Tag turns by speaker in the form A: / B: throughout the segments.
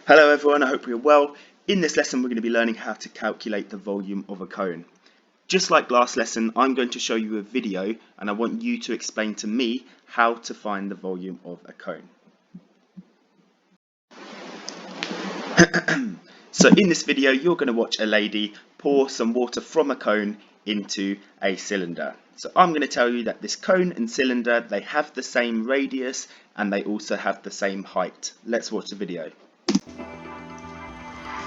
A: Hello everyone, I hope you're well. In this lesson we're going to be learning how to calculate the volume of a cone. Just like last lesson, I'm going to show you a video and I want you to explain to me how to find the volume of a cone. So in this video you're going to watch a lady pour some water from a cone into a cylinder. So I'm going to tell you that this cone and cylinder, they have the same radius and they also have the same height. Let's watch the video.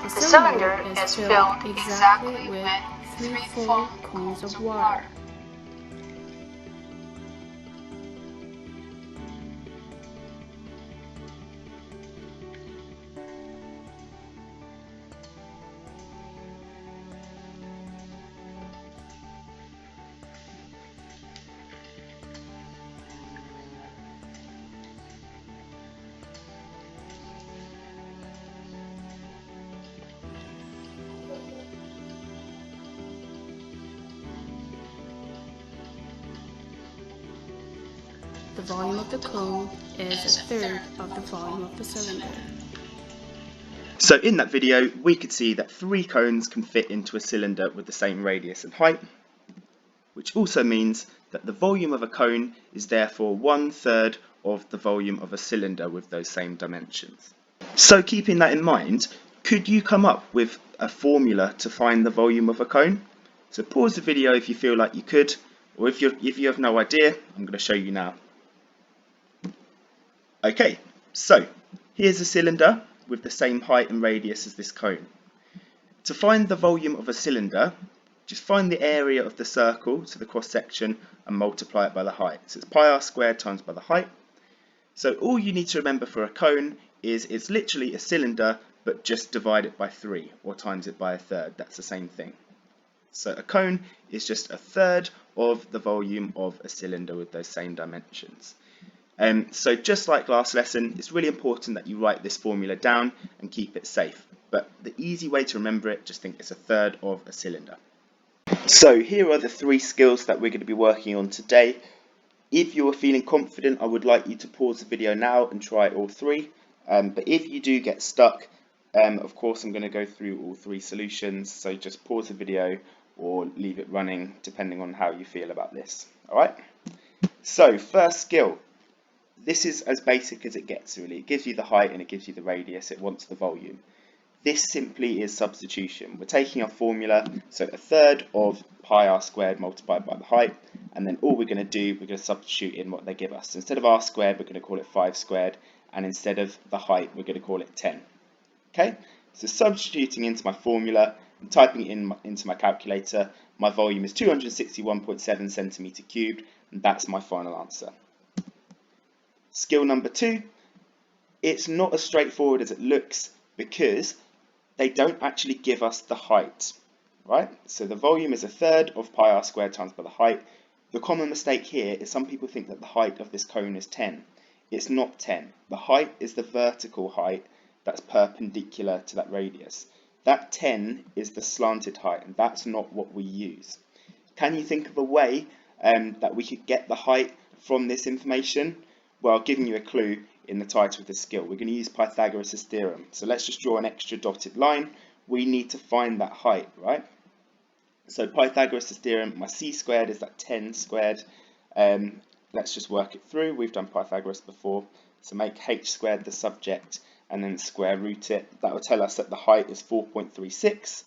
B: The cylinder is filled exactly with 3 full cones of water. The volume of the cone is a third of the volume of the cylinder.
A: So in that video we could see that 3 cones can fit into a cylinder with the same radius and height, which also means that the volume of a cone is therefore 1/3 of the volume of a cylinder with those same dimensions. So keeping that in mind, could you come up with a formula to find the volume of a cone? So pause the video if you feel like you could, or if you have no idea, I'm going to show you now. Okay, so here's a cylinder with the same height and radius as this cone. To find the volume of a cylinder, just find the area of the circle, so the cross section, and multiply it by the height. So it's pi r squared times by the height. So all you need to remember for a cone is it's literally a cylinder, but just divide it by 3 or times it by 1/3. That's the same thing. So a cone is just 1/3 of the volume of a cylinder with those same dimensions. So just like last lesson, it's really important that you write this formula down and keep it safe. But the easy way to remember it, just think it's 1/3 of a cylinder. So here are the 3 skills that we're going to be working on today. If you're feeling confident, I would like you to pause the video now and try all 3. But if you do get stuck, of course I'm going to go through all 3 solutions. So just pause the video or leave it running depending on how you feel about this. Alright? So first skill. This is as basic as it gets really. It gives you the height and it gives you the radius. It wants the volume. This simply is substitution. We're taking our formula, so 1/3 of pi r squared multiplied by the height, and then all we're going to do, we're going to substitute in what they give us. So instead of r squared, we're going to call it 5 squared, and instead of the height, we're going to call it 10. Okay, so substituting into my formula and typing it into my calculator, my volume is 261.7 centimetre cubed, and that's my final answer. Skill number 2, it's not as straightforward as it looks because they don't actually give us the height, right? So the volume is 1/3 of pi r squared times by the height. The common mistake here is some people think that the height of this cone is 10. It's not 10. The height is the vertical height that's perpendicular to that radius. That 10 is the slanted height, and that's not what we use. Can you think of a way that we could get the height from this information? Well, giving you a clue in the title of this skill, we're going to use Pythagoras Theorem. So let's just draw an extra dotted line. We need to find that height, right? So Pythagoras Theorem, my c squared is that 10 squared. Let's just work it through. We've done Pythagoras before. So make h squared the subject and then square root it. That will tell us that the height is 4.36.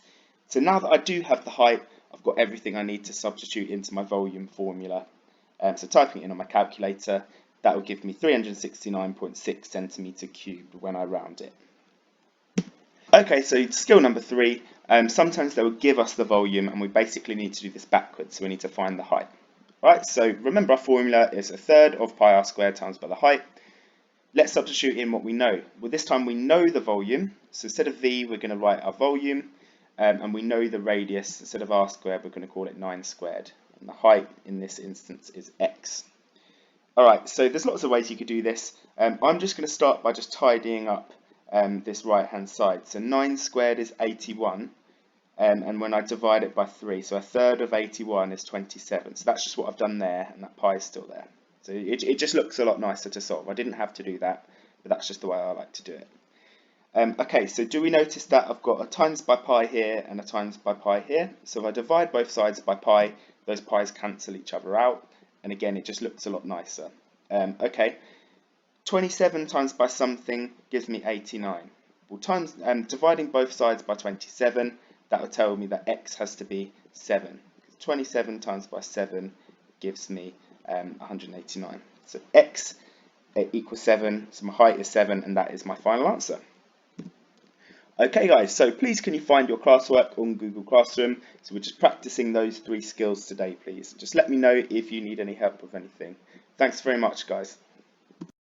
A: So now that I do have the height, I've got everything I need to substitute into my volume formula. So typing it in on my calculator, that will give me 369.6 centimetre cubed when I round it. Okay, so skill number 3, sometimes they will give us the volume and we basically need to do this backwards, so we need to find the height. Right, so remember our formula is 1/3 of pi r squared times by the height. Let's substitute in what we know. Well, this time we know the volume, so instead of v we're going to write our volume, and we know the radius. Instead of r squared we're going to call it 9 squared, and the height in this instance is x. Alright, so there's lots of ways you could do this. I'm just going to start by just tidying up this right hand side. So 9 squared is 81, and when I divide it by 3, so 1/3 of 81 is 27. So that's just what I've done there, and that pi is still there. So it just looks a lot nicer to solve. I didn't have to do that, but that's just the way I like to do it. Okay, so do we notice that I've got a times by pi here and a times by pi here? So if I divide both sides by pi, those pi's cancel each other out, and again it just looks a lot nicer. Okay, 27 times by something gives me 89. Well, dividing both sides by 27, that would tell me that x has to be 7. 27 times by 7 gives me 189. So x equals 7, so my height is 7, and that is my final answer. Okay guys, so please can you find your classwork on Google Classroom? So we're just practicing those 3 skills today, please. Just let me know if you need any help with anything. Thanks very much, guys.